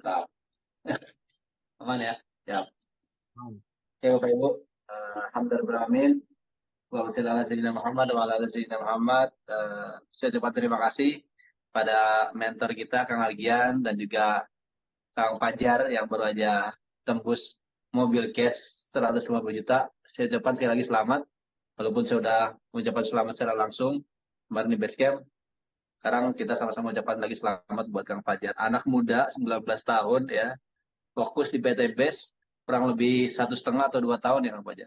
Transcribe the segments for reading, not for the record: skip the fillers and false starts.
Mantap. Aman ya? Ya. Hmm. Oke, Bapak Ibu. Alhamdulillah. Wa sallallahu Sayyidina Muhammad wa ala ali Sayyidina Muhammad. Saya ucapkan terima kasih pada mentor kita, Kang Algian, dan juga Kang Fajar yang baru aja tembus mobil cash 150 juta. Saya ucapkan sekali lagi selamat. Walaupun saya sudah mengucapkan selamat secara langsung kemarin di Basecamp. Sekarang kita sama-sama ucapkan lagi selamat buat Kang Fajar. Anak muda, 19 tahun ya, fokus di PT Base kurang lebih 1,5 atau 2 tahun ya Kang Fajar.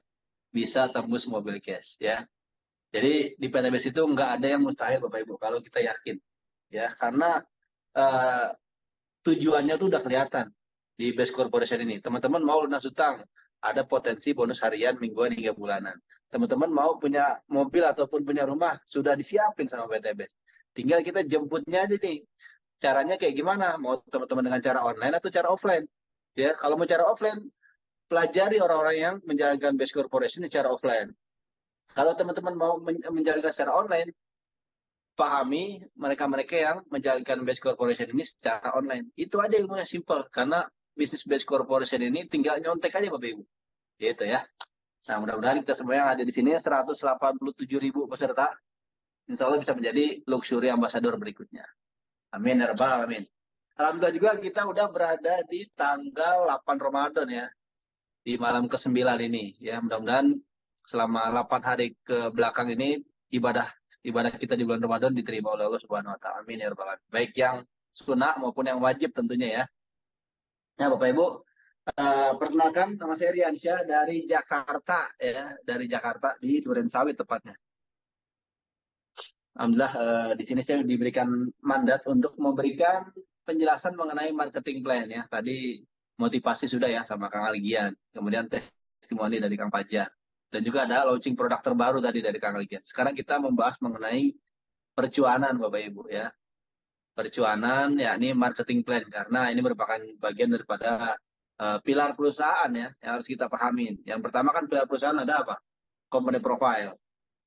Bisa tembus mobil cash ya. Jadi di PTBS itu nggak ada yang mustahil Bapak Ibu kalau kita yakin ya karena eh, tujuannya tuh udah kelihatan di Base Corporation ini. Teman-teman mau lunas utang, ada potensi bonus harian, mingguan hingga bulanan. Teman-teman mau punya mobil ataupun punya rumah sudah disiapin sama PTBS. Tinggal kita jemputnya aja nih. Caranya kayak gimana? Mau teman-teman dengan cara online atau cara offline? Ya, kalau mau cara offline, pelajari orang-orang yang menjalankan Base Corporation secara offline. Kalau teman-teman mau menjalankan secara online, pahami mereka-mereka yang menjalankan base corporation ini secara online. Itu aja ilmunya simple. Karena bisnis base corporation ini tinggal nyontek aja Bapak Ibu. Gitu ya. Nah mudah-mudahan kita semua yang ada di sini 187 ribu peserta. Insya Allah bisa menjadi luxury ambassador berikutnya. Amin ya rabbal alamin. Alhamdulillah juga kita udah berada di tanggal 8 Ramadan ya. Di malam ke-9 ini. Ya mudah-mudahan selama 8 hari ke belakang ini ibadah ibadah kita di bulan Ramadan diterima oleh Allah Subhanahu wa taala. Amin ya rabbal alamin. Baik yang sunnah maupun yang wajib tentunya ya. Ya Bapak Ibu, perkenalkan nama saya Riansyah dari Jakarta ya, dari Jakarta di Durensawit tepatnya. Alhamdulillah di sini saya diberikan mandat untuk memberikan penjelasan mengenai marketing plan ya. Tadi motivasi sudah ya sama Kang Aligian, kemudian testimoni dari Kang Fajar. Dan juga ada launching produk terbaru tadi dari Kang Aligian. Sekarang kita membahas mengenai percuanan Bapak Ibu ya. Percuanan yakni marketing plan karena ini merupakan bagian daripada pilar perusahaan ya yang harus kita pahami. Yang pertama kan pilar perusahaan ada apa? Company profile.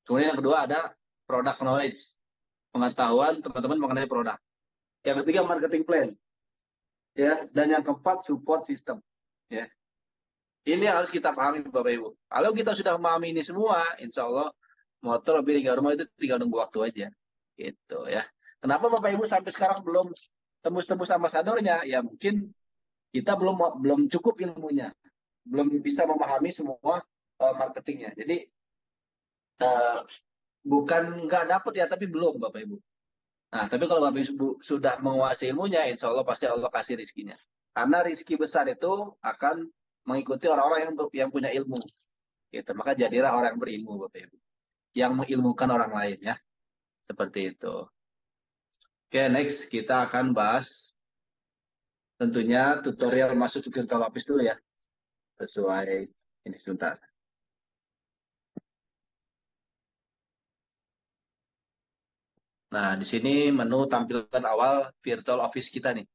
Kemudian yang kedua ada product knowledge, pengetahuan teman-teman mengenai produk. Yang ketiga marketing plan, ya. Dan yang keempat support system, ya. Ini yang harus kita pahami Bapak Ibu. Kalau kita sudah memahami ini semua, insya Allah motor lebih tiga rumah itu tinggal nunggu waktu aja, gitu ya. Kenapa Bapak Ibu sampai sekarang belum tembus-tembus ambasadornya? Ya mungkin kita belum belum cukup ilmunya, belum bisa memahami semua marketingnya. Jadi uh, bukan nggak dapet ya, tapi belum Bapak Ibu. Nah, tapi kalau Bapak Ibu sudah menguasai ilmunya, insya Allah pasti Allah kasih rizkinya. Karena rizki besar itu akan mengikuti orang-orang yang punya ilmu. Gitu. Maka jadilah orang yang berilmu, Bapak Ibu. Yang mengilmukan orang lain ya. Seperti itu. Oke, next kita akan bahas tentunya tutorial masuk digital office dulu ya. Sesuai ini sebentar. Nah, di sini menu tampilan awal virtual office kita nih.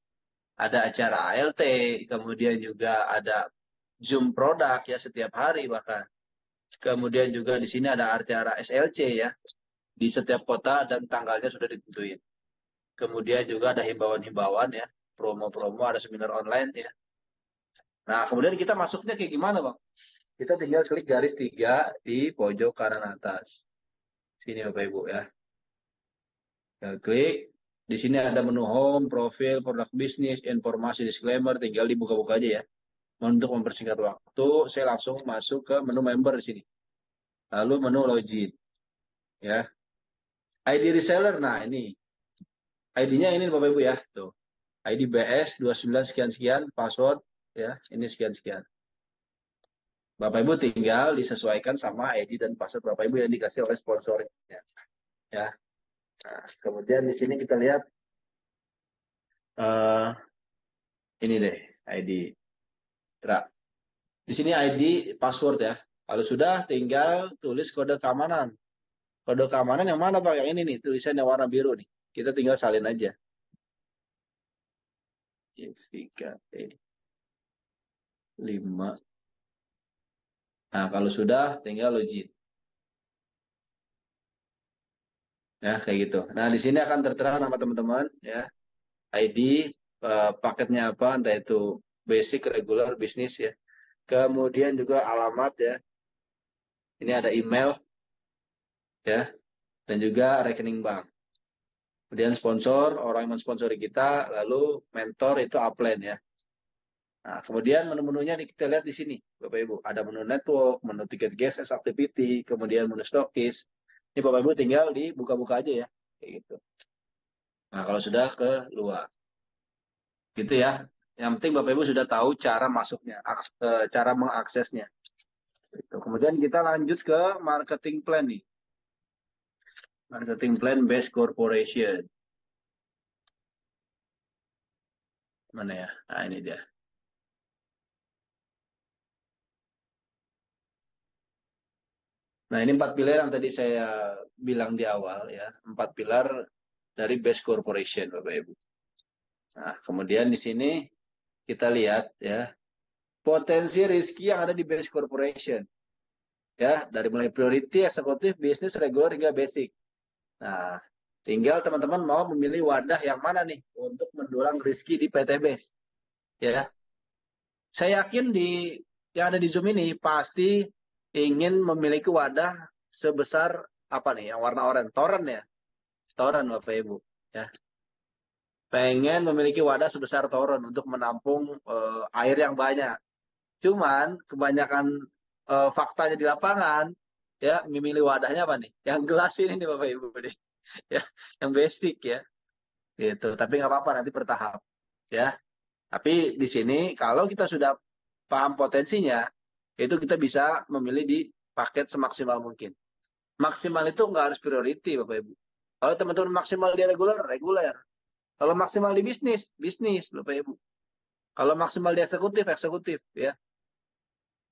Ada acara ALT, kemudian juga ada Zoom produk ya setiap hari bahkan. Kemudian juga di sini ada acara SLC ya, di setiap kota dan tanggalnya sudah ditentuin. Kemudian juga ada himbauan-himbauan ya, promo-promo, ada seminar online ya. Nah, kemudian kita masuknya kayak gimana, Bang? Kita tinggal klik garis 3 di pojok kanan atas. Sini Bapak Ibu ya. Tinggal klik. Di sini ada menu home, profil, produk bisnis, informasi, disclaimer. Tinggal dibuka-buka aja ya. Untuk mempersingkat waktu, saya langsung masuk ke menu member di sini. Lalu menu login ya. ID reseller, nah ini ID-nya ini Bapak Ibu ya, tuh. ID BS 29 sekian sekian, password ya, ini sekian sekian. Bapak Ibu tinggal disesuaikan sama ID dan password Bapak Ibu yang dikasih oleh sponsornya ya. Nah, kemudian di sini kita lihat uh, ini deh ID. Tra. Di sini ID password ya. Kalau sudah tinggal tulis kode keamanan. Kode keamanan yang mana Bang? Yang ini nih, tulisannya warna biru nih. Kita tinggal salin aja. Jessica 5. Nah, kalau sudah tinggal login. Ya, kayak gitu. Nah, di sini akan tertera nama teman-teman ya, ID, paketnya apa, entah itu basic, regular, bisnis ya. Kemudian juga alamat ya. Ini ada email ya, dan juga rekening bank. Kemudian sponsor, orang yang mensponsori kita, lalu mentor itu upline ya. Nah, kemudian menu-menunya kita lihat di sini, Bapak Ibu. Ada menu network, menu ticket guest activity, kemudian menu stokis. Ini Bapak Ibu tinggal dibuka-buka aja ya, kayak gitu. Nah, kalau sudah ke luar, gitu ya. Yang penting Bapak Ibu sudah tahu cara masuknya, cara mengaksesnya. Gitu. Kemudian kita lanjut ke marketing plan nih. Marketing plan based corporation. Mana ya? Nah, ini dia. Nah, ini 4 pilar yang tadi saya bilang di awal ya. 4 pilar dari best corporation, Bapak Ibu. Nah, kemudian di sini kita lihat ya, potensi riski yang ada di best corporation. Ya, dari mulai priority, eksekutif, bisnis, regular, hingga basic. Nah, tinggal teman-teman mau memilih wadah yang mana nih untuk mendulang riski di PT Base. Ya, saya yakin yang ada di Zoom ini pasti ingin memiliki wadah sebesar apa nih, yang warna oranye, toren ya, toren Bapak Ibu. Ya, pengen memiliki wadah sebesar toren untuk menampung air yang banyak. Cuman kebanyakan faktanya di lapangan, ya memilih wadahnya apa nih? Yang gelas ini nih Bapak Ibu nih, ya, yang basic ya, gitu. Tapi nggak apa-apa nanti bertahap, ya. Tapi di sini kalau kita sudah paham potensinya, itu kita bisa memilih di paket semaksimal mungkin. Maksimal itu nggak harus priority, Bapak Ibu. Kalau teman-teman maksimal di reguler, reguler. Kalau maksimal di bisnis, bisnis, Bapak Ibu. Kalau maksimal di eksekutif, eksekutif, ya.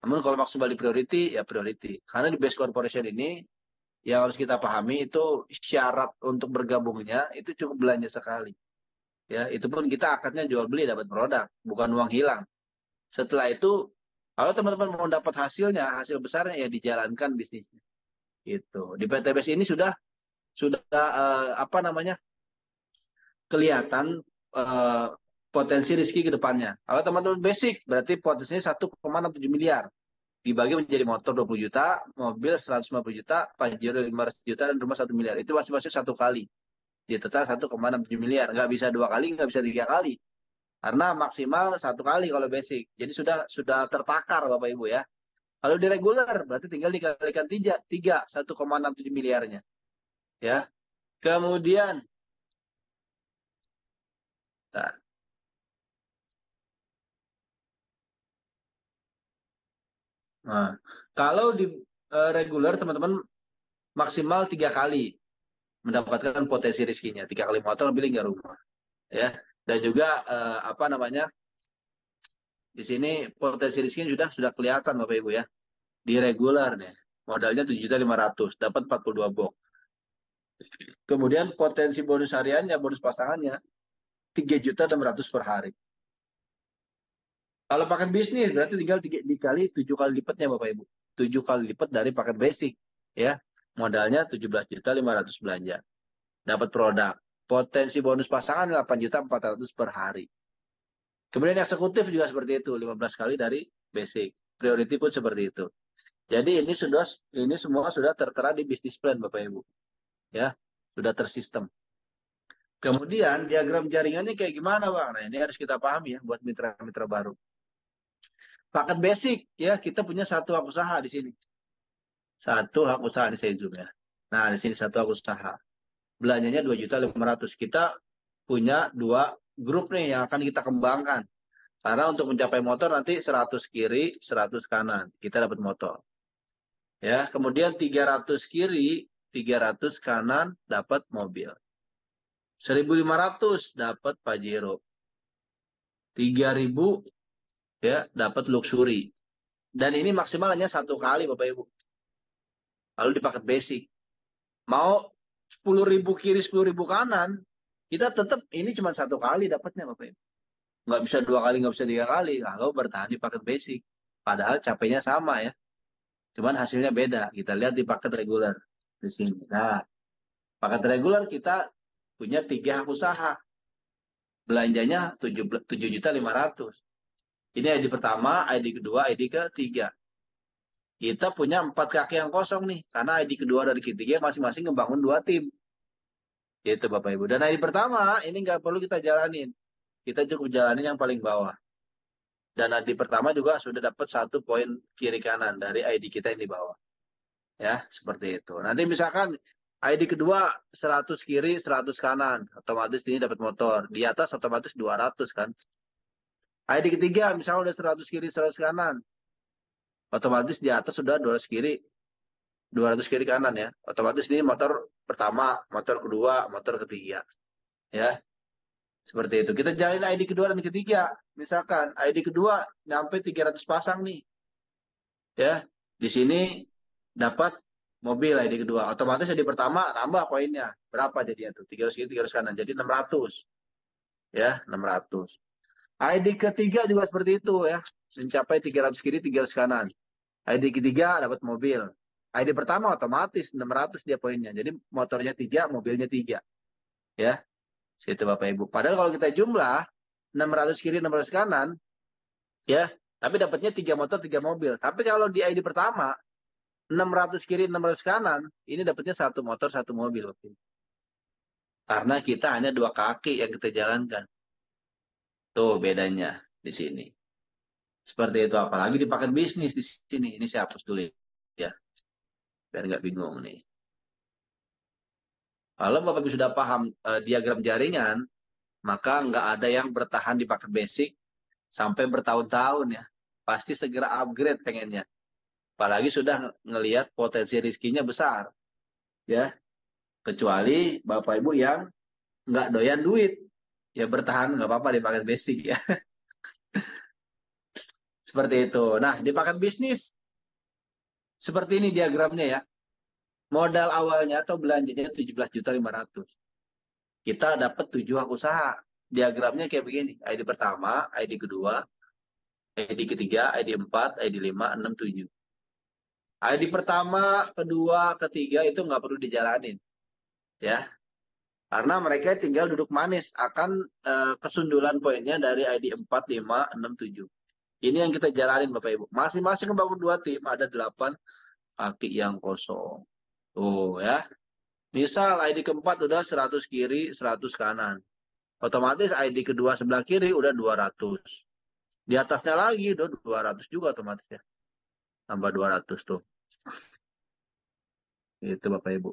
Namun kalau maksimal di priority, ya priority. Karena di base corporation ini, yang harus kita pahami itu syarat untuk bergabungnya itu cukup belanja sekali. Ya, itu pun kita akadnya jual beli dapat produk, bukan uang hilang. Setelah itu, kalau teman-teman mau dapat hasilnya, hasil besarnya ya dijalankan bisnisnya. Gitu. Di PTBS ini sudah apa namanya, kelihatan eh, potensi rezeki ke depannya. Kalau teman-teman basic, berarti potensinya 1,67 miliar. Dibagi menjadi motor 20 juta, mobil 150 juta, Pajero 500 juta, dan rumah 1 miliar. Itu masing-masing satu kali. Di total 1,67 miliar. Nggak bisa 2 kali, nggak bisa 3 kali. Karena maksimal 1 kali kalau basic. Jadi sudah tertakar Bapak Ibu ya. Kalau di regular berarti tinggal dikalikan tiga 1,67 miliarnya. Ya. Kemudian, nah, nah, kalau di regular teman-teman maksimal 3 kali mendapatkan potensi rizkinya. 3 kali motor, beli nggak rumah. Ya. Dan juga apa namanya, di sini potensi rizkinya sudah kelihatan Bapak Ibu ya. Di regular nih. Modalnya 7.500.000, dapat 42 box. Kemudian potensi bonus hariannya, bonus pasangannya 3.600.000 per hari. Kalau paket bisnis berarti tinggal dikali 7 kali lipatnya Bapak Ibu. 7 kali lipat dari paket basic. Ya, modalnya 17.500.000 belanja. Dapat produk. Potensi bonus pasangan 8.400.000 per hari. Kemudian eksekutif juga seperti itu, 15 kali dari basic. Priority pun seperti itu. Jadi ini semua sudah tertera di bisnis plan Bapak Ibu. Ya, sudah tersistem. Kemudian diagram jaringannya kayak gimana Bang? Nah, ini harus kita pahami ya buat mitra-mitra baru. Paket basic ya, kita punya satu hak usaha di sini. Satu hak usaha di saya zoom ya. Nah, di sini satu hak usaha. Belanjanya 2.500.000. Kita punya dua grup nih yang akan kita kembangkan. Karena untuk mencapai motor nanti 100 kiri, 100 kanan. Kita dapat motor. Ya, kemudian 300 kiri, 300 kanan dapat mobil. 1.500 dapat Pajero. 3.000 ya dapat luxury. Dan ini maksimal hanya 1 kali Bapak Ibu. Lalu di paket basic. Mau 10.000 kiri, 10.000 kanan, kita tetap ini cuma 1 kali dapatnya Bapak Ibu. Nggak bisa 2 kali, nggak bisa 3 kali. Kalau bertahan di paket basic. Padahal capeknya sama ya. Cuman hasilnya beda. Kita lihat di paket reguler. Di sini. Nah, paket reguler kita punya 3 hak usaha. belanjanya 7.500.000. Ini ID pertama, ID kedua, ID ketiga. Kita punya 4 kaki yang kosong nih, karena ID kedua dan ketiga masing-masing ngebangun 2 tim. Itu Bapak Ibu. Dan ID pertama ini nggak perlu kita jalanin. Kita cukup jalanin yang paling bawah. Dan ID pertama juga sudah dapat 1 poin kiri kanan dari ID kita yang di bawah. Ya, seperti itu. Nanti misalkan ID kedua 100 kiri, 100 kanan. Otomatis ini dapat motor. Di atas otomatis 200 kan. ID ketiga misalnya udah 100 kiri, 100 kanan. Otomatis di atas sudah 200 kiri, 200 kiri kanan ya. Otomatis ini motor pertama, motor kedua, motor ketiga. Ya, seperti itu. Kita jalin ID kedua dan ketiga. Misalkan ID kedua nyampe 300 pasang nih. Ya, di sini dapat mobil ID kedua. Otomatis ID pertama nambah poinnya. Berapa jadinya tuh? 300 kiri, 300 kanan. Jadi 600. Ya, 600. ID ketiga juga seperti itu ya. Mencapai 300 kiri, 300 kanan. ID ketiga dapat mobil. ID pertama otomatis 600 dia poinnya. Jadi motornya 3, mobilnya 3. Ya, situ Bapak Ibu. Padahal kalau kita jumlah 600 kiri, 600 kanan, ya, tapi dapatnya 3 motor, 3 mobil. Tapi kalau di ID pertama 600 kiri, 600 kanan, ini dapatnya 1 motor, 1 mobil. Karena kita hanya 2 kaki yang kita jalankan. Tuh bedanya di sini. Seperti itu. Apalagi di paket bisnis di sini. Ini saya hapus dulu ya. Biar nggak bingung nih. Kalau Bapak Ibu sudah paham diagram jaringan, maka nggak ada yang bertahan di paket basic sampai bertahun-tahun ya. Pasti segera upgrade pengennya. Apalagi sudah ngelihat potensi rizkinya besar. Ya, kecuali Bapak Ibu yang nggak doyan duit. Ya bertahan nggak apa-apa di paket basic ya. Seperti itu. Nah, di paket bisnis, seperti ini diagramnya ya. Modal awalnya atau belanjanya 17.500.000. Kita dapat 7 hak usaha. Diagramnya kayak begini. ID pertama, ID kedua, ID ketiga, ID 4, ID 5, 6, 7. ID pertama, kedua, ketiga itu nggak perlu dijalanin. Ya, karena mereka tinggal duduk manis akan kesundulan poinnya dari ID 4, 5, 6, 7. Ini yang kita jalanin Bapak Ibu. Masing-masing membangun 2 tim, ada 8 kaki yang kosong. Tuh ya. Misal ID keempat udah 100 kiri, 100 kanan. Otomatis ID kedua sebelah kiri udah 200. Di atasnya lagi udah 200 juga otomatis ya. Tambah 200 tuh. Itu Bapak Ibu.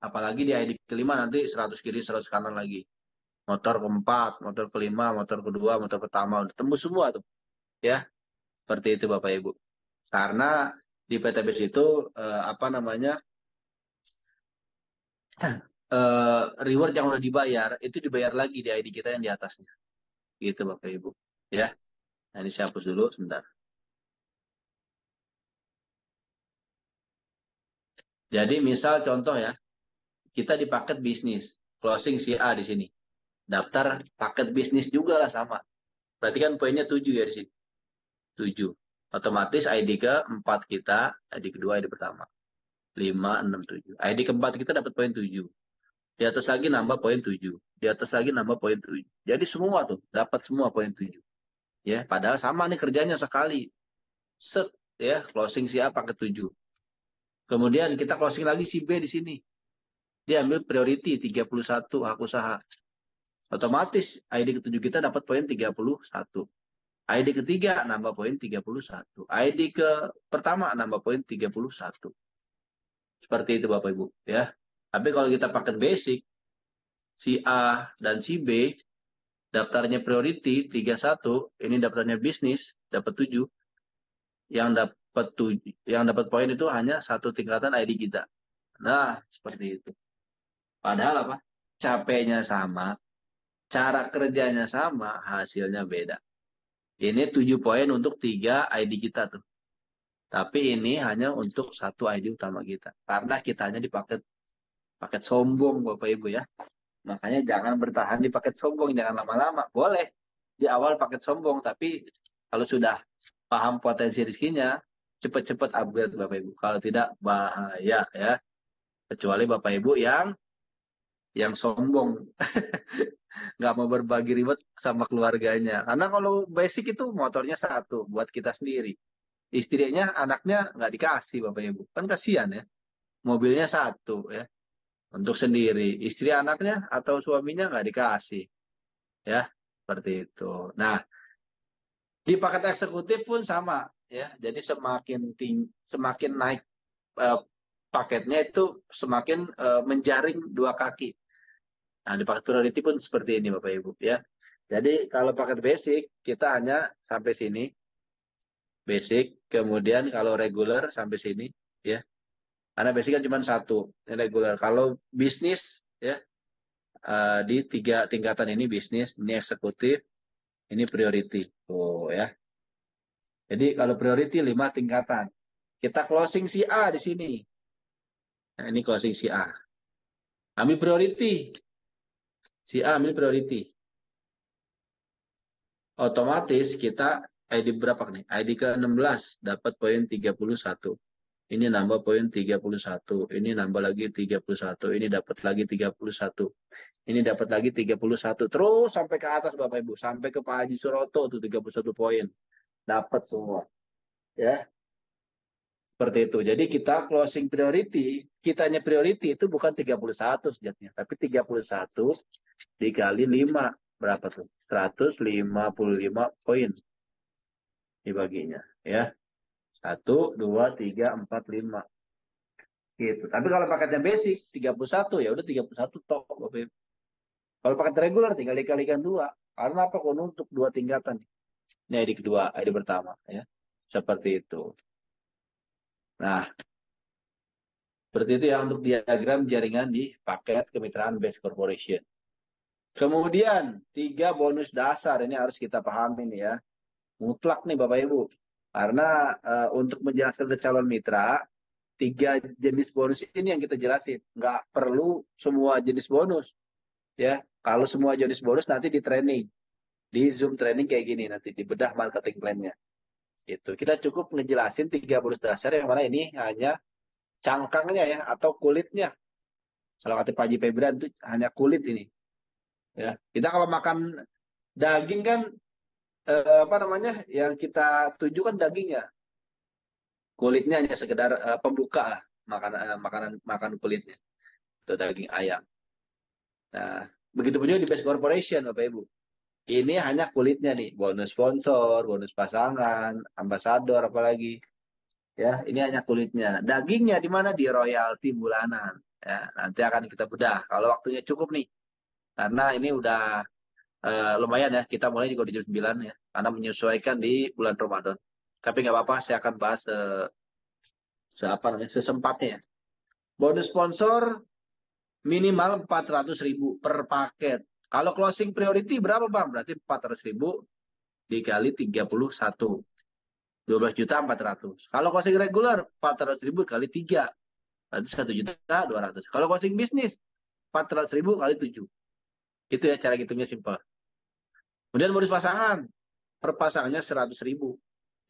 Apalagi di ID kelima nanti 100 kiri, 100 kanan lagi. Motor keempat, motor kelima, motor kedua, motor pertama. Udah tembus semua tuh. Ya, seperti itu Bapak Ibu. Karena di PTBS itu apa namanya reward yang udah dibayar itu dibayar lagi di ID kita yang di atasnya. Gitu Bapak Ibu. Ya, nah, ini saya hapus dulu sebentar. Jadi misal contoh ya, kita di paket bisnis, closing si A di sini. Daftar paket bisnis juga lah sama. Berarti kan poinnya 7 ya di sini. 7. Otomatis ID keempat kita, ID kedua, ID pertama. 5, 6, 7. ID keempat kita dapat poin 7. Di atas lagi nambah poin 7. Di atas lagi nambah poin 7. Jadi semua tuh dapat semua poin 7. Ya, padahal sama nih kerjanya sekali. Set ya, closing si A pakai 7. Kemudian kita closing lagi si B di sini. Dia ambil priority 31 hak usaha. Otomatis ID ketujuh kita dapat poin 31. ID ketiga nambah poin 31. ID ke pertama nambah poin 31. Seperti itu Bapak Ibu ya. Tapi kalau kita pakai basic, si A dan si B daftarnya priority 31, ini daftarnya bisnis dapat 7. Yang dapat poin itu hanya 1 tingkatan ID kita. Nah, seperti itu. Padahal apa? Capeknya sama, cara kerjanya sama, hasilnya beda. Ini 7 poin untuk 3 ID kita tuh. Tapi ini hanya untuk 1 ID utama kita. Karena kita hanya di paket sombong Bapak Ibu ya. Makanya jangan bertahan di paket sombong, jangan lama-lama. Boleh di awal paket sombong, tapi kalau sudah paham potensi rizkinya, cepat-cepat upgrade Bapak Ibu. Kalau tidak bahaya ya. Kecuali Bapak Ibu yang yang sombong, nggak mau berbagi ribet sama keluarganya. Karena kalau basic itu motornya satu buat kita sendiri. Istrinya, anaknya nggak dikasih Bapak Ibu. Kan kasihan ya. Mobilnya satu ya untuk sendiri. Istri anaknya atau suaminya nggak dikasih ya. Seperti itu. Nah, di paket eksekutif pun sama ya. Jadi semakin naik eh, paketnya itu semakin menjaring dua kaki. Nah, di paket priority pun seperti ini Bapak Ibu ya. Jadi kalau paket basic kita hanya sampai sini basic, kemudian kalau regular sampai sini ya. Karena basic kan cuma satu, ini regular. Kalau bisnis ya di tiga tingkatan ini bisnis, ini eksekutif, ini priority. Oh ya. Jadi kalau priority 5 tingkatan. Kita closing si A di sini. Nah, ini closing si A. Ambil priority. Si A ambil priority. Otomatis kita ID berapa nih? ID ke-16 dapat poin 31. Ini nambah poin 31. Ini nambah lagi 31. Ini dapat lagi 31. Ini dapat lagi 31. Terus sampai ke atas Bapak Ibu. Sampai ke Pak Haji Suroto tuh 31 poin. Dapat semua. Ya. Seperti itu. Jadi kita closing priority, kitanya priority itu bukan 31 sejatinya, tapi 31 dikali 5. Berapa tuh? 155 poin dibaginya. Ya. 1, 2, 3, 4, 5. Gitu. Tapi kalau paketnya basic, 31 ya udah 31 tok. Kalau paket regular tinggal dikalikan 2. Karena apa? Kalau untuk 2 tingkatan. Ini ID kedua, ID pertama. Ya. Seperti itu. Nah, seperti itu ya untuk diagram jaringan di paket kemitraan Base Corporation. Kemudian 3 bonus dasar ini harus kita pahami nih ya, mutlak nih Bapak Ibu. Karena untuk menjelaskan ke calon mitra 3 jenis bonus ini yang kita jelasin. Nggak perlu semua jenis bonus ya. Kalau semua jenis bonus nanti di training, di Zoom training kayak gini nanti di bedah marketing plan-nya. Itu kita cukup ngejelasin 3 bonus dasar yang mana ini hanya cangkangnya ya atau kulitnya. Kalau kata Pak Haji Febran itu hanya kulit ini. Ya, kita kalau makan daging kan apa namanya yang kita tuju kan dagingnya, kulitnya hanya sekedar pembuka lah makanan kulitnya itu daging ayam. Nah, begitu pun juga di Best Corporation Bapak Ibu. Ini hanya kulitnya nih, bonus sponsor, bonus pasangan, ambasador apalagi. Ya, ini hanya kulitnya. Dagingnya di mana? Di royalti bulanan. Ya, nanti akan kita bedah kalau waktunya cukup nih. Karena ini udah lumayan ya, kita mulai juga di jam 9 ya, karena menyesuaikan di bulan Ramadan. Tapi nggak apa-apa, saya akan bahas apa namanya, sesempatnya ya. Bonus sponsor minimal 400.000 per paket. Kalau closing priority berapa Bang? Berarti 400.000 dikali 31. 12.400.000. Kalau closing regular 400.000 kali 3. Berarti 1.200.000. Kalau closing bisnis 400.000 kali 7. Itu ya cara hitungnya simpel. Kemudian bonus pasangan. Per pasangannya 100.000.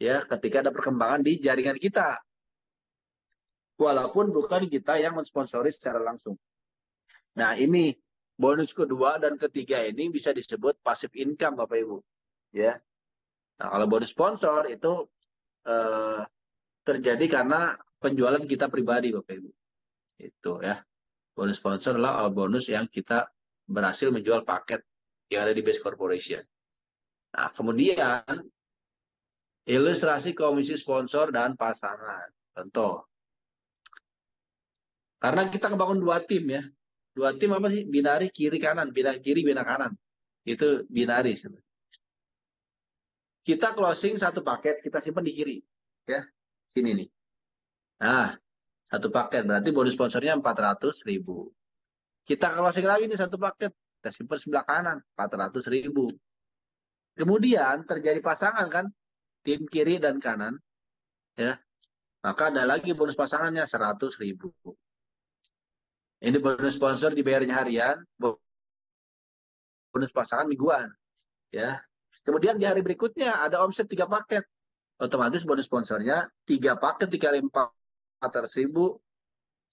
Ya, ketika ada perkembangan di jaringan kita. Walaupun bukan kita yang mensponsori secara langsung. Nah, ini bonus kedua dan ketiga ini bisa disebut passive income Bapak Ibu. Ya. Nah, kalau bonus sponsor itu eh, terjadi karena penjualan kita pribadi Bapak Ibu. Itu ya. Bonus sponsor adalah bonus yang kita berhasil menjual paket yang ada di Base Corporation. Nah, kemudian ilustrasi komisi sponsor dan pasangan. Contoh. Karena kita ngebangun 2 tim ya. 2 tim apa sih? Binari kiri kanan, bina kiri, bina kanan. Itu binari sebenarnya. Kita closing satu paket, kita simpan di kiri. Ya, sini nih. Nah, satu paket berarti bonus sponsornya 400.000. Kita closing lagi nih satu paket, kita simpan sebelah kanan, 400.000. Kemudian terjadi pasangan kan, tim kiri dan kanan. Ya, maka ada lagi bonus pasangannya 100.000. Ini bonus sponsor dibayarnya harian, bonus pasangan mingguan. Ya. Kemudian di hari berikutnya ada omset 3 paket. Otomatis bonus sponsornya 3 paket dikali 400.000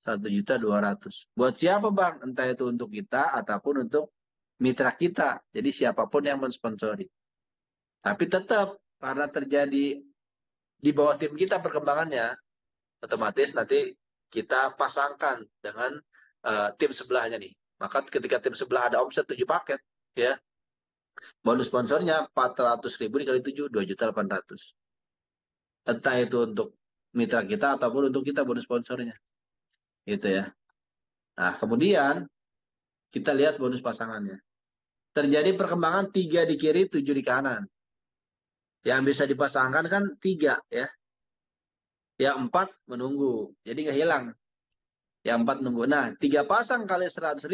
1.200.000. Buat siapa Bang? Entah itu untuk kita ataupun untuk mitra kita. Jadi siapapun yang mensponsori. Tapi tetap karena terjadi di bawah tim kita perkembangannya, otomatis nanti kita pasangkan dengan tim sebelahnya nih. Maka ketika tim sebelah ada omset 7 paket, ya bonus sponsornya 400.000 dikali 7, 2.800.000. Entah itu untuk mitra kita ataupun untuk kita bonus sponsornya. Gitu ya. Nah, kemudian kita lihat bonus pasangannya. Terjadi perkembangan 3 di kiri, 7 di kanan. Yang bisa dipasangkan kan 3 ya. Yang 4 menunggu. Jadi nggak hilang. Yang 4 nunggu. Nah, 3 pasang kali 100.000,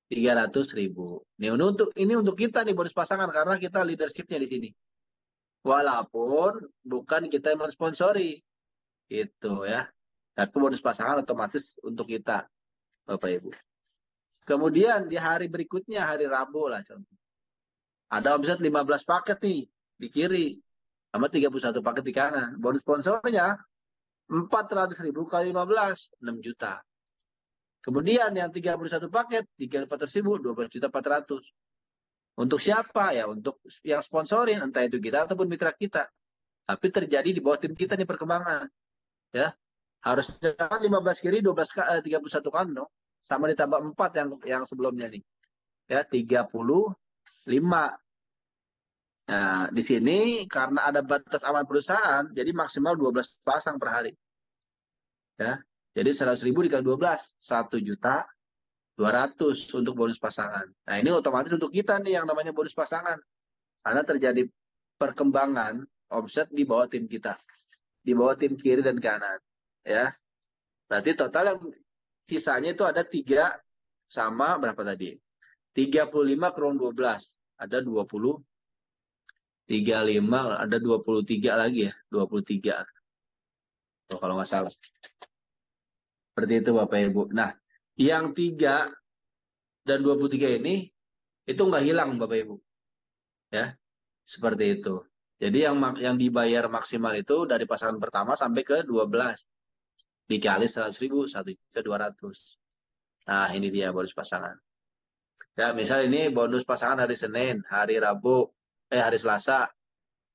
300.000. Ini untuk kita nih bonus pasangan karena kita leadershipnya di sini. Walaupun bukan kita yang mensponsori. Itu ya. Tapi bonus pasangan otomatis untuk kita, Bapak Ibu. Kemudian di hari berikutnya, hari Rabu lah contoh. Ada omset 15 paket nih di kiri. Sama 31 paket di kanan. Bonus sponsornya 400.000 kali 15, 6 juta. Kemudian yang 31 paket, 300.000, 12.400.000. Untuk siapa? Ya untuk yang sponsorin, entah itu kita ataupun mitra kita. Tapi terjadi di bawah tim kita nih perkembangan. Ya, harusnya kan 15 kiri, 31 kan, no? Sama ditambah 4 yang sebelumnya nih. Ya, 35. Nah, di sini karena ada batas aman perusahaan, jadi maksimal 12 pasang per hari. Ya, jadi 100.000 dikali 12, 1.200.000 untuk bonus pasangan. Nah, ini otomatis untuk kita nih yang namanya bonus pasangan. Karena terjadi perkembangan omset di bawah tim kita. Di bawah tim kiri dan kanan. Ya, berarti total yang sisanya itu ada 3 sama berapa tadi? 35 kurang 12. Ada 20, 35, ada 23 lagi ya. 23. Oh, kalau nggak salah. Seperti itu Bapak Ibu. Nah, yang 3 dan 23 ini itu nggak hilang Bapak Ibu. Ya, seperti itu. Jadi yang dibayar maksimal itu dari pasangan pertama sampai ke 12. Dikali 100.000, 1.200.000. Nah, ini dia bonus pasangan. Ya, misal ini bonus pasangan hari Senin, hari Rabu, hari Selasa,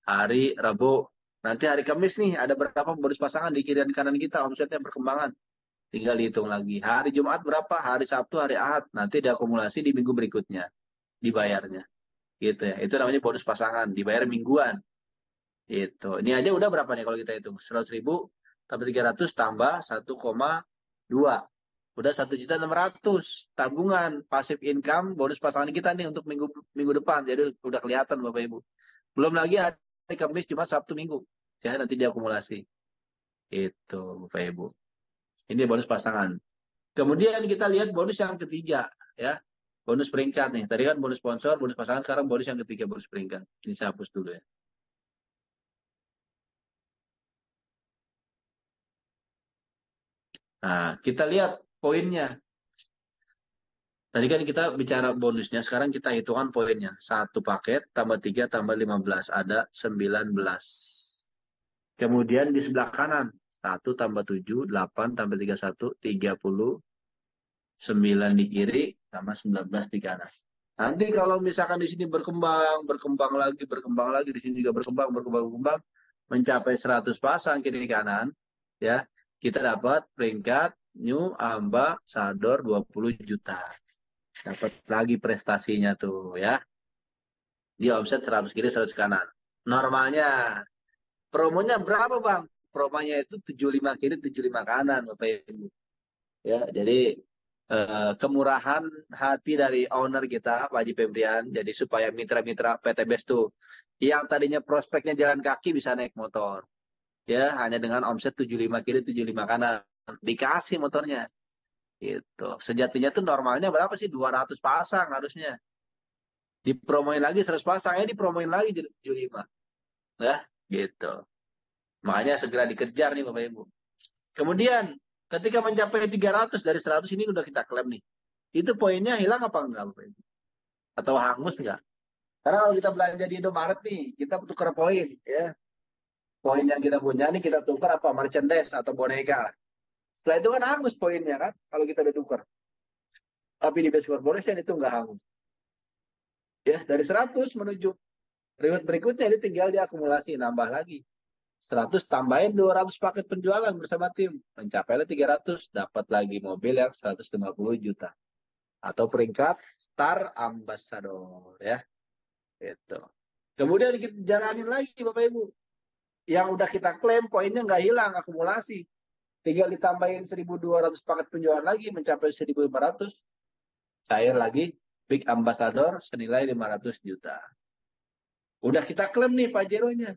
hari Rabu. Nanti hari Kamis nih, ada berapa bonus pasangan di kiri dan kanan kita, omsetnya perkembangan. Tinggal dihitung lagi. Hari Jumat berapa, hari Sabtu, hari Ahad. Nanti diakumulasi di minggu berikutnya, dibayarnya. Gitu ya. Itu namanya bonus pasangan, dibayar mingguan. Itu. Ini aja udah berapa nih kalau kita hitung? 100.000 tambah 300 tambah 1,2. Udah 1.600.000 tabungan pasif income bonus pasangan kita nih untuk minggu minggu depan. Jadi udah kelihatan Bapak Ibu. Belum lagi hari Kamis, Jumat, Sabtu, Minggu. Ya nanti diakumulasi. Itu Bapak Ibu. Ini bonus pasangan. Kemudian kita lihat bonus yang ketiga ya. Bonus peringkat nih. Tadi kan bonus sponsor, bonus pasangan, sekarang bonus yang ketiga, bonus peringkat. Ini saya hapus dulu ya. Nah, kita lihat poinnya. Tadi kan kita bicara bonusnya, sekarang kita hitungan poinnya. 1 paket tambah 3 tambah 15, ada 19. Kemudian di sebelah kanan, 1 tambah 7, 8 tambah 31, 39 di kiri, tambah 19 di kanan. Nanti kalau misalkan di sini berkembang lagi, di sini juga berkembang, mencapai 100 pasang kiri kanan, ya, kita dapat peringkat new amba sador 20 juta. Dapat lagi prestasinya tuh ya. Dia omset 100 kiri 100 kanan. Normalnya promonya berapa Bang? Promonya itu 75 kiri 75 kanan Bapak Ibu. Ya, jadi kemurahan hati dari owner kita Pak Haji Febrian, jadi supaya mitra-mitra PT BES tuh yang tadinya prospeknya jalan kaki bisa naik motor. Ya, hanya dengan omset 75 kiri 75 kanan dikasih motornya. Gitu. Sejatinya tuh normalnya berapa sih? 200 pasang harusnya. Dipromoin lagi 100 pasang, ya dipromoin lagi jadi 75. Ya, gitu. Makanya segera dikejar nih Bapak Ibu. Kemudian ketika mencapai 300 dari 100 ini udah kita klaim nih. Itu poinnya hilang apa enggak Bapak Ibu? Atau hangus enggak? Karena kalau kita belanja di Indomaret nih, kita tukar poin ya. Poin yang kita punya nih kita tukar apa? Merchandise atau boneka. Setelah itu kan hangus poinnya kan, kalau kita udah tukar. Tapi di base corporation itu nggak hangus. Ya, dari 100 menuju reward berikutnya ini tinggal diakumulasi, nambah lagi. 100 tambahin 200 paket penjualan bersama tim. Mencapailah 300, dapat lagi mobil yang 150 juta. Atau peringkat Star Ambassador ya. Itu. Kemudian kita jalanin lagi Bapak Ibu. Yang udah kita klaim poinnya nggak hilang akumulasi. Tinggal ditambahin 1.200 paket penjualan lagi mencapai 1.500. Cair lagi Big Ambassador senilai 500 juta. Udah kita klaim nih Pajeronya.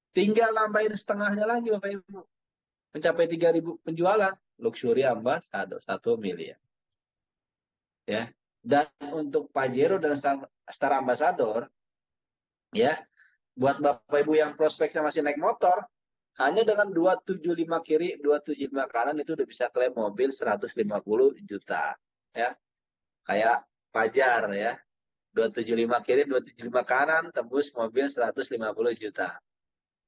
Tinggal nambahin setengahnya lagi Bapak Ibu. Mencapai 3.000 penjualan. Luxury Ambassador 1 miliar. Ya. Dan untuk Pajero dan Star Ambassador, ya, buat Bapak Ibu yang prospeknya masih naik motor, hanya dengan 275 kiri, 275 kanan itu udah bisa klaim mobil 150 juta. Ya. Kayak Pajar ya. 275 kiri, 275 kanan, tembus mobil 150 juta.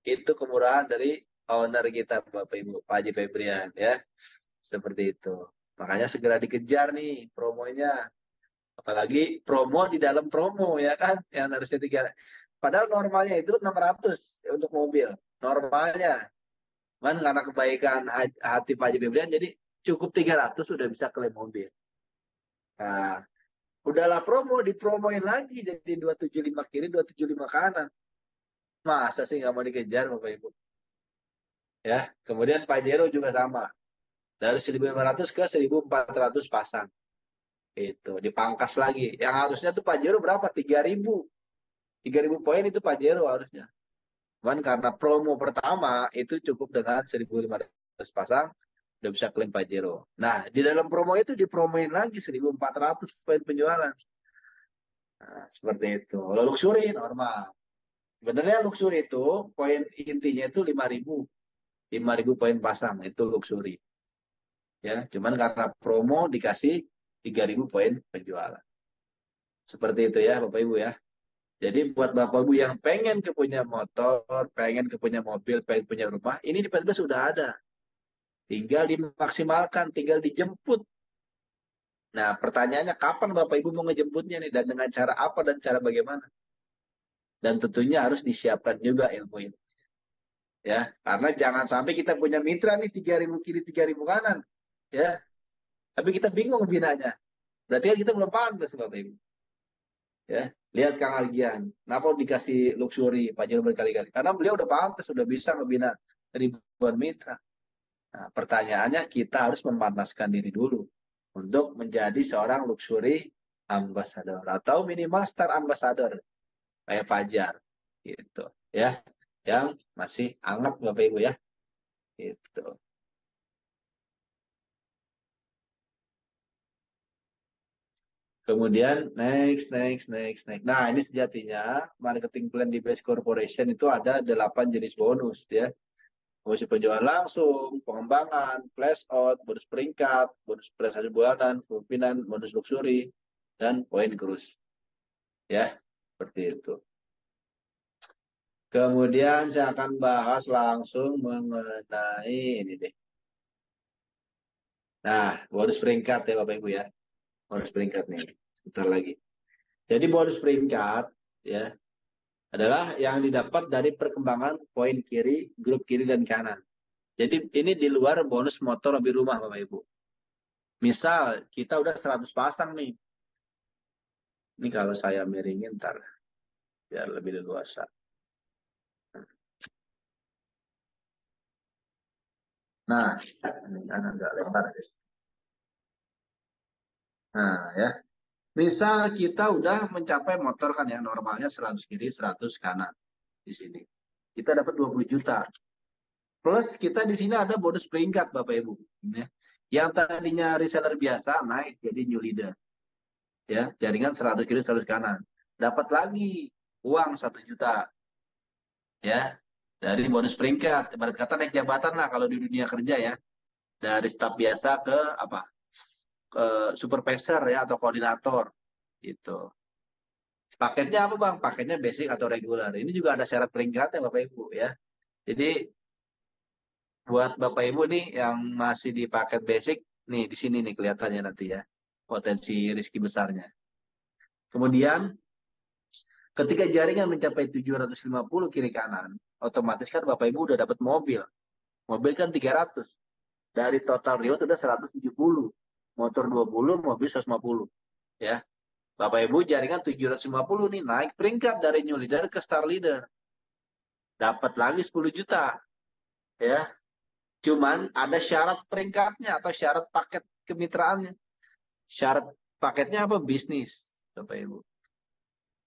Itu kemurahan dari owner kita Bapak Ibu, Pak Haji Febrian ya. Seperti itu. Makanya segera dikejar nih promonya. Apalagi promo di dalam promo ya kan, yang harusnya 3. Padahal normalnya itu 600 ya, untuk mobil. Normalnya. Kan karena kebaikan hati Pak Haji Febrian, jadi cukup 300 sudah bisa klaim mobil. Nah, udahlah promo, dipromoin lagi jadi 275 kiri, 275 kanan. Masa sih nggak mau dikejar Bapak Ibu? Ya, kemudian Pajero juga sama. Dari 1.500 ke 1.400 pasang. Itu dipangkas lagi. Yang harusnya tuh Pajero berapa? 3.000. 3.000 poin itu Pajero harusnya. Cuman karena promo pertama itu cukup dengan 1.500 pasang udah bisa klaim Pajero. Nah, di dalam promo itu dipromoin lagi 1.400 poin penjualan. Nah, seperti itu. Kalau luxury normal. Sebenarnya luxury itu poin intinya itu 5.000. 5.000 poin pasang itu luxury. Ya, cuman karena promo dikasih 3.000 poin penjualan. Seperti itu ya Bapak Ibu ya. Jadi buat Bapak Ibu yang pengen ke punya motor, pengen ke punya mobil, pengen punya rumah, ini di PSB sudah ada. Tinggal dimaksimalkan, tinggal dijemput. Nah, pertanyaannya kapan Bapak Ibu mau ngejemputnya nih dan dengan cara apa dan cara bagaimana? Dan tentunya harus disiapkan juga ilmu ini. Ya, karena jangan sampai kita punya mitra nih 3.000 kiri, 3.000 kanan. Ya, tapi kita bingung binanya. Berarti kan kita belum pantas Bapak Ibu. Ya, lihat Kang Algian. Kenapa dikasih luxury Pajero berkali-kali? Karena beliau udah pantas, sudah bisa membina ribuan mitra. Nah, pertanyaannya kita harus memanaskan diri dulu untuk menjadi seorang luxury ambassador atau minimal star ambassador kayak Fajar gitu ya, yang masih anget Bapak Ibu ya itu. Kemudian next. Nah, ini sejatinya marketing plan di base corporation itu ada 8 jenis bonus ya. Bonus penjualan langsung, pengembangan, flash out, bonus peringkat, bonus prestasi bulanan, pemimpinan, bonus luxury, dan poin cruise. Ya, seperti itu. Kemudian saya akan bahas langsung mengenai ini deh. Nah, bonus peringkat ya Bapak Ibu ya. Bonus peringkat nih, sebentar lagi. Jadi bonus peringkat ya adalah yang didapat dari perkembangan poin kiri, grup kiri dan kanan. Jadi ini di luar bonus motor mobil rumah Bapak Ibu. Misal kita udah 100 pasang nih. Ini kalau saya miringin ntar biar lebih leluasa. Nah, ini kan agak lebar guys. Nah ya, misal kita udah mencapai motor kan ya normalnya 100 kiri, 100 kanan di sini. Kita dapat 20 juta. Plus kita di sini ada bonus peringkat Bapak Ibu. Ya. Yang tadinya reseller biasa naik jadi new leader. Ya, jaringan 100 kiri 100 kanan. Dapat lagi uang 1 juta. Ya, dari bonus peringkat. Ibarat kata naik jabatan lah kalau di dunia kerja ya. Dari staf biasa ke apa? Ke supervisor ya atau koordinator gitu. Paketnya apa Bang? Paketnya basic atau regular. Ini juga ada syarat peringkatnya Bapak Ibu ya. Jadi buat Bapak Ibu nih yang masih di paket basic, nih di sini nih kelihatannya nanti ya, potensi riski besarnya. Kemudian ketika jaringan mencapai 750 kiri kanan, otomatis kan Bapak Ibu udah dapat mobil. Mobil kan 300. Dari total reward udah 170. Motor 20, mobil 150. Ya. Bapak Ibu jaringan 750 nih, naik peringkat dari new leader ke star leader. Dapat lagi 10 juta. Ya. Cuman ada syarat peringkatnya atau syarat paket kemitraannya. Syarat paketnya apa? Bisnis, Bapak Ibu.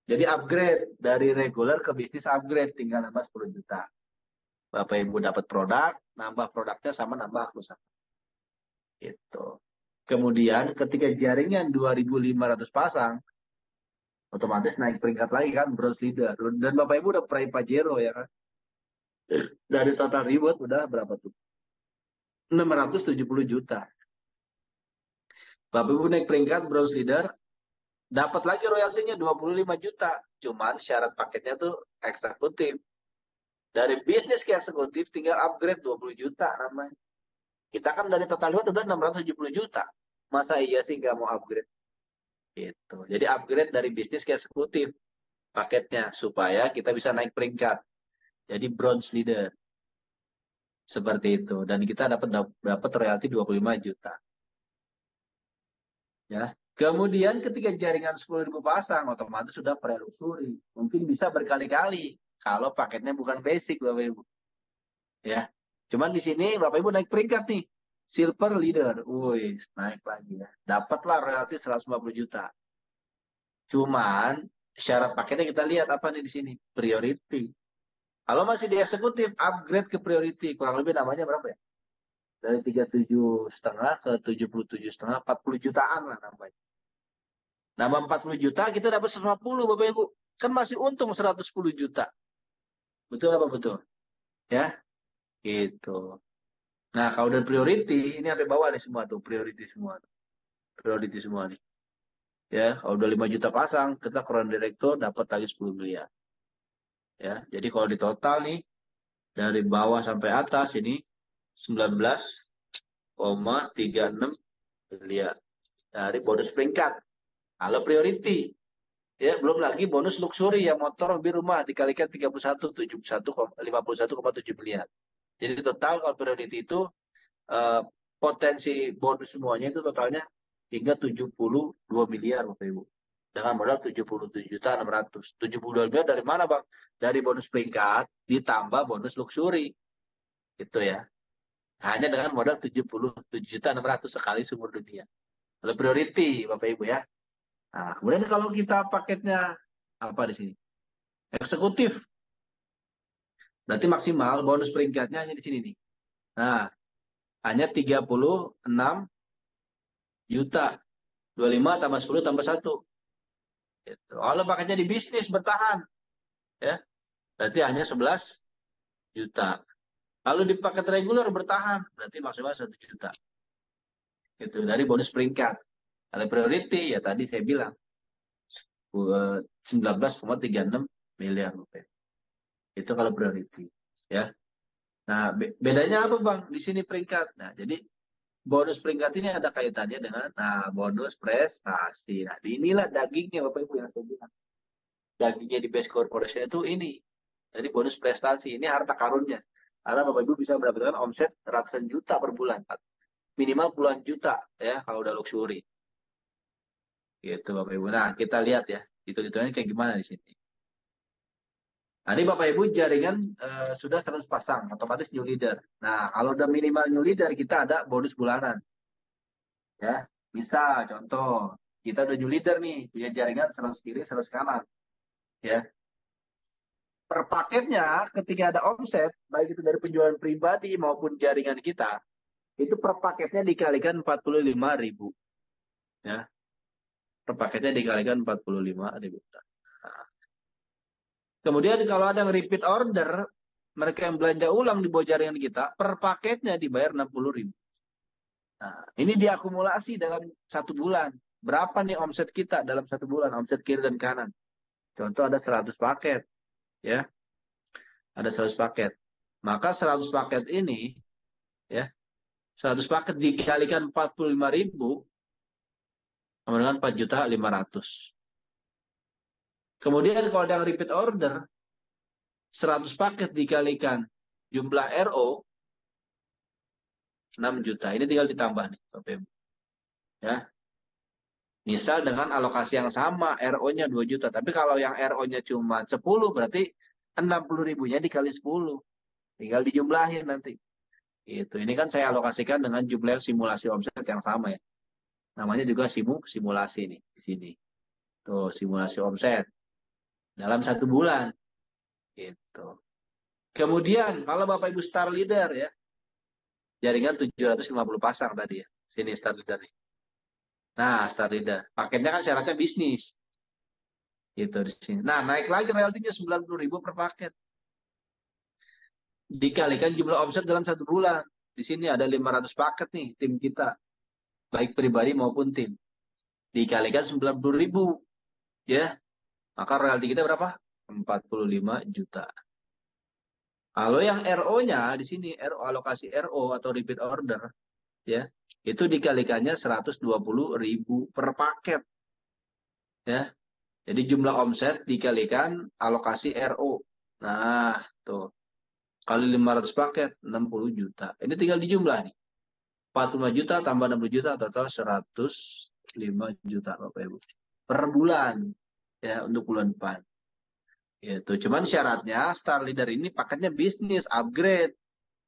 Jadi upgrade dari regular ke bisnis upgrade tinggal nambah 10 juta. Bapak Ibu dapat produk, nambah produknya sama nambah perusahaan. Gitu. Kemudian ketika jaringan 2.500 pasang, otomatis naik peringkat lagi kan, bronze leader. Dan Bapak Ibu udah peraih Pajero ya kan. Dari total reward udah berapa tuh? 670 juta. Bapak Ibu naik peringkat bronze leader, dapat lagi royaltinya 25 juta. Cuman syarat paketnya tuh eksekutif. Dari bisnis ke eksekutif tinggal upgrade 20 juta namanya. Kita kan dari total reward udah 670 juta. Masa iya sih nggak mau upgrade? Gitu. Jadi upgrade dari bisnis ke eksekutif paketnya supaya kita bisa naik peringkat. Jadi bronze leader seperti itu dan kita dapat royalti 25 juta ya. Kemudian ketika jaringan 10.000 pasang otomatis sudah pre-luxury. Mungkin bisa berkali-kali kalau paketnya bukan basic Bapak Ibu ya. Cuman di sini Bapak Ibu naik peringkat nih. Silver leader. Wih, naik lagi ya. Dapatlah royalti 150 juta. Cuman syarat paketnya kita lihat apa nih di sini? Priority. Kalau masih di eksekutif, upgrade ke priority. Kurang lebih namanya berapa ya? Dari 37,5 ke 77,5, 40 jutaan lah namanya. Nambah 40 juta, kita dapat 150 Bapak Ibu. Kan masih untung 110 juta. Betul apa betul? Ya, gitu. Nah, kalau udah priority, ini sampai bawah nih semua tuh, priority semua. Priority semua nih. Ya, kalau udah 5 juta pasang, kita kurang direktur dapat lagi 10 miliar. Ya, jadi kalau di total nih, dari bawah sampai atas ini 19,36 miliar dari bonus peringkat. Kalau priority, ya belum lagi bonus luxury yang motor mobil rumah dikalikan 31, 71, 51,7 miliar. Jadi total kalau priority itu eh, potensi bonus semuanya itu totalnya hingga 72 miliar Bapak Ibu. Dengan modal 77 juta 600. 72 miliar dari mana Bang? Dari bonus peringkat ditambah bonus luxury. Itu ya. Hanya dengan modal 77 juta 600 sekali seumur dunia. Kalau priority Bapak Ibu ya. Nah, kemudian kalau kita paketnya apa di sini? Eksekutif. Berarti maksimal bonus peringkatnya hanya di sini nih. Nah, hanya 36 juta. 25 tambah 10 tambah 1. Gitu. Kalau paketnya di bisnis bertahan, ya, berarti hanya 11 juta. Lalu di paket reguler bertahan, berarti maksimal 1 juta. Itu dari bonus peringkat. Kalau priority, ya tadi saya bilang, 19,36 miliar rupiah. Itu kalau priority. Ya. Nah, bedanya apa Bang? Di sini peringkat. Nah, jadi bonus peringkat ini ada kaitannya dengan bonus prestasi. Nah, inilah dagingnya Bapak Ibu yang saya bilang. Dagingnya di base corporation itu ini. Jadi bonus prestasi ini harta karunnya. Karena Bapak Ibu bisa mendapatkan omset ratusan juta per bulan. Minimal puluhan juta ya kalau udah luxury. Gitu Bapak Ibu. Nah, kita lihat ya. Itu-itunya kayak gimana di sini. Nah, ini Bapak Ibu jaringan sudah 100 pasang, otomatis new leader. Nah, kalau udah minimal new leader, kita ada bonus bulanan. Ya, bisa contoh kita udah new leader nih, punya jaringan 100 kiri, 100 kanan. Ya, per paketnya ketika ada omset, baik itu dari penjualan pribadi maupun jaringan kita, itu per paketnya dikalikan 45.000. Ya, per paketnya dikalikan 45.000. Nah, kemudian kalau ada yang repeat order, mereka yang belanja ulang di bawah jaringan kita, per paketnya dibayar 60.000. Nah, ini diakumulasi dalam 1 bulan. Berapa nih omset kita dalam 1 bulan, omset kiri dan kanan? Contoh ada 100 paket, ya. Ada 100 paket. Maka 100 paket ini Ya, 100 paket dikalikan 45.000 sama dengan 4.500.000. Kemudian kalau yang repeat order 100 paket dikalikan jumlah RO 6 juta. Ini tinggal ditambah nih, Bapak Ibu. Ya. Misal dengan alokasi yang sama, RO-nya 2 juta. Tapi kalau yang RO-nya cuma 10, berarti 60 ribunya dikali 10. Tinggal dijumlahin nanti. Itu. Ini kan saya alokasikan dengan jumlah simulasi omset yang sama ya. Namanya juga simulasi nih di sini. Tuh, simulasi omset dalam 1 bulan. Gitu. Kemudian kalau Bapak Ibu Star Leader ya, jaringan 750 pasang tadi ya. Sini Star Leader nih. Nah, Star Leader. Paketnya kan syaratnya bisnis. Gitu di sini. Nah, naik lagi royaltinya 90.000 per paket. Dikalikan jumlah omset dalam 1 bulan. Di sini ada 500 paket nih tim kita. Baik pribadi maupun tim. Dikalikan 90.000. Ya. Maka royalti kita berapa? 45 juta. Kalau yang RO-nya di sini, RO alokasi RO atau repeat order, ya, itu dikalikannya 120.000 per paket. Ya. Jadi jumlah omset dikalikan alokasi RO. Nah, tuh. Kali 500 paket, 60 juta. Ini tinggal dijumlah nih. 45 juta tambah 60 juta, total 105 juta, Bapak Ibu. Per bulan. Ya, untuk bulan depan. Gitu. Cuman syaratnya Star Leader ini paketnya bisnis, upgrade.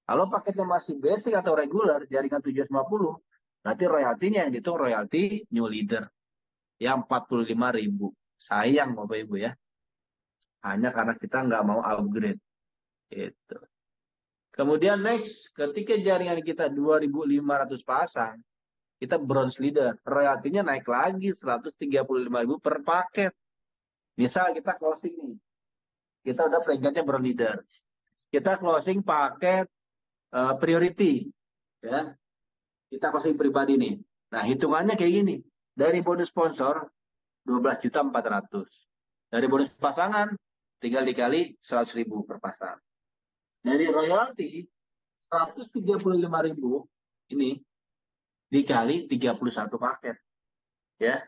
Kalau paketnya masih basic atau regular, jaringan 750, berarti royaltinya yang dihitung royalti new leader. Yang 45.000. Sayang Bapak Ibu ya. Hanya karena kita nggak mau upgrade. Gitu. Kemudian next, ketika jaringan kita 2.500 pasang, kita bronze leader. Royaltinya naik lagi 135.000 per paket. Misal kita closing nih. Kita udah peringkatnya bronze leader. Kita closing paket priority. Ya. Kita closing pribadi nih. Nah, hitungannya kayak gini. Dari bonus sponsor 12.400.000. Dari bonus pasangan tinggal dikali 100.000 per pasang. Dari royalti 135.000 ini dikali 31 paket. Ya,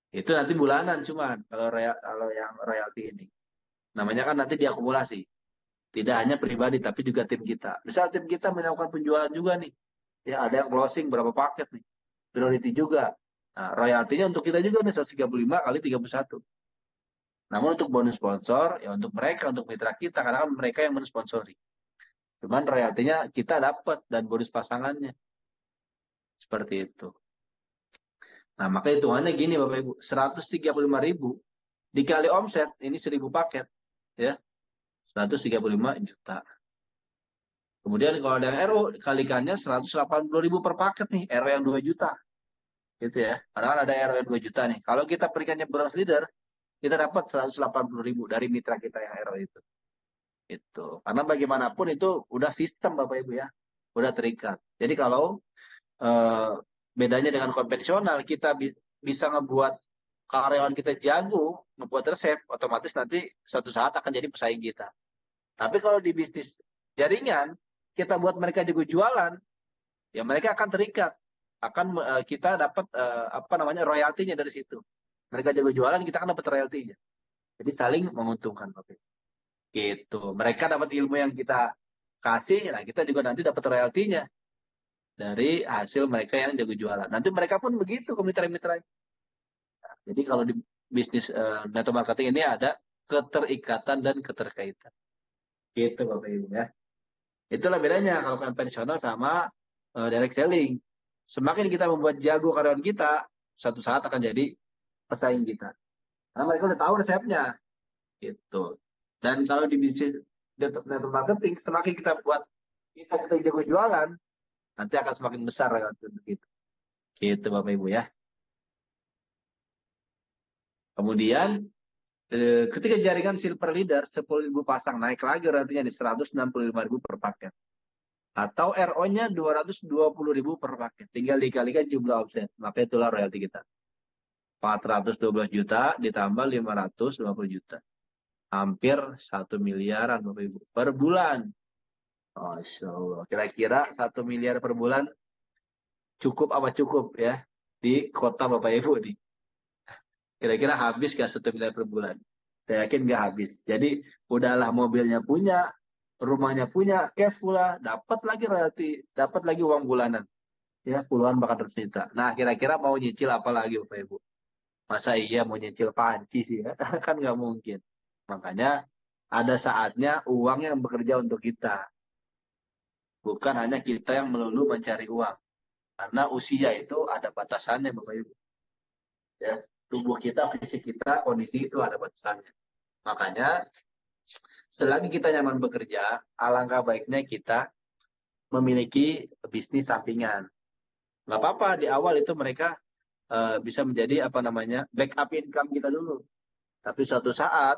itu nanti bulanan cuman kalau yang royalti ini. Namanya kan nanti diakumulasi. Tidak hanya pribadi tapi juga tim kita. Misal tim kita melakukan penjualan juga nih. Ya, ada yang closing berapa paket nih. Priority juga. Nah, royaltinya untuk kita juga nih 135 kali 31. Namun untuk bonus sponsor ya untuk mereka, untuk mitra kita karena kan mereka yang mensponsori. Cuman royaltinya kita dapat dan bonus pasangannya. Seperti itu. Nah, maka hitungannya gini Bapak Ibu, 135.000 dikali omset, ini 1.000 paket, ya, 135 juta. Kemudian kalau ada yang RO, kalikannya 180.000 per paket nih, RO yang 2 juta. Gitu ya, karena kan ada RO yang 2 juta nih. Kalau kita berikannya bronze leader, kita dapat 180.000 dari mitra kita yang RO itu. Itu. Karena bagaimanapun itu udah sistem Bapak Ibu ya, udah terikat. Jadi kalau eh, bedanya dengan konvensional, kita bisa ngebuat karyawan kita jago, ngebuat resep, otomatis nanti suatu saat akan jadi pesaing kita. Tapi kalau di bisnis jaringan, kita buat mereka jago jualan, ya mereka akan terikat. Kita dapat apa namanya royaltinya dari situ. Mereka jago jualan, kita akan dapat royaltinya. Jadi saling menguntungkan, Bapak. Gitu. Mereka dapat ilmu yang kita kasih, nah kita juga nanti dapat royaltinya dari hasil mereka yang jago jualan. Nanti mereka pun begitu ke mitra-mitra. Jadi kalau di bisnis network marketing ini ada keterikatan dan keterkaitan. Gitu Bapak Ibu ya. Itulah bedanya kalau konvensional sama direct selling. Semakin kita membuat jago karyawan kita, satu saat akan jadi pesaing kita. Karena mereka udah tahu resepnya. Gitu. Dan kalau di bisnis network marketing, semakin kita buat kita jago jualan, nanti akan semakin besar ya, begitu. Gitu Bapak Ibu ya. Kemudian ketika jaringan silver leader 10.000 pasang naik lagi artinya di 165.000 per paket. Atau RO-nya 220.000 per paket. Tinggal dikalikan jumlah omset. Maka itulah royalti kita. 412 juta ditambah 550 juta. Hampir 1 miliaran Bapak Ibu. Per bulan. Masya Allah. Kira-kira 1 miliar per bulan cukup apa cukup ya di kota Bapak Ibu nih? Kira-kira habis gak 1 miliar per bulan? Saya yakin gak habis. Jadi udahlah mobilnya punya, rumahnya punya, cash pula, dapat lagi royalti, dapat lagi uang bulanan. Ya puluhan bahkan ratus juta. Nah kira-kira mau nyicil apa lagi Bapak Ibu? Masa iya mau nyicil panci sih ya? Kan nggak mungkin. Makanya ada saatnya uang yang bekerja untuk kita. Bukan hanya kita yang melulu mencari uang. Karena usia itu ada batasannya Bapak Ibu. Ya, tubuh kita, fisik kita, kondisi itu ada batasannya. Makanya selagi kita nyaman bekerja, alangkah baiknya kita memiliki bisnis sampingan. Nggak apa-apa di awal itu mereka bisa menjadi apa namanya backup income kita dulu. Tapi suatu saat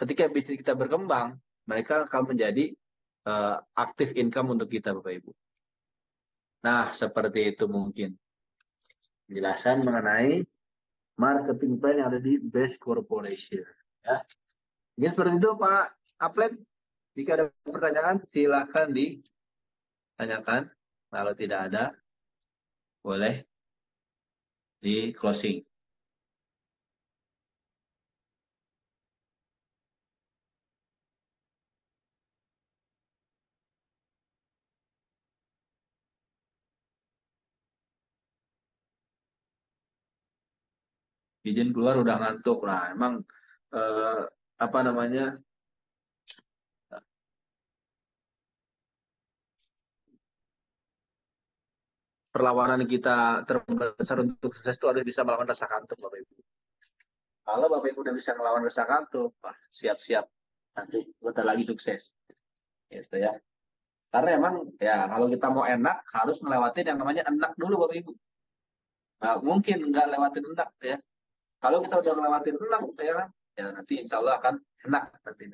ketika bisnis kita berkembang, mereka akan menjadi aktif income untuk kita Bapak Ibu. Nah, seperti itu mungkin penjelasan mengenai marketing plan yang ada di Best Corporation. Ya. Jadi seperti itu Pak Aplen. Jika ada pertanyaan silakan ditanyakan. Kalau tidak ada, boleh di closing. Izin keluar udah ngantuk lah. Emang eh, apa namanya perlawanan kita terbesar untuk sukses itu harus bisa melawan rasa kantuk Bapak Ibu. Kalau Bapak Ibu udah bisa melawan rasa kantuk, wah, siap-siap nanti bentar lagi sukses. Gitu ya. Karena emang ya kalau kita mau enak harus ngelewatin yang namanya enak dulu Bapak Ibu. Nah, mungkin nggak lewatin enak ya. Kalau kita udah ngelewatin enak ya, ya nanti insya Allah akan enak nanti.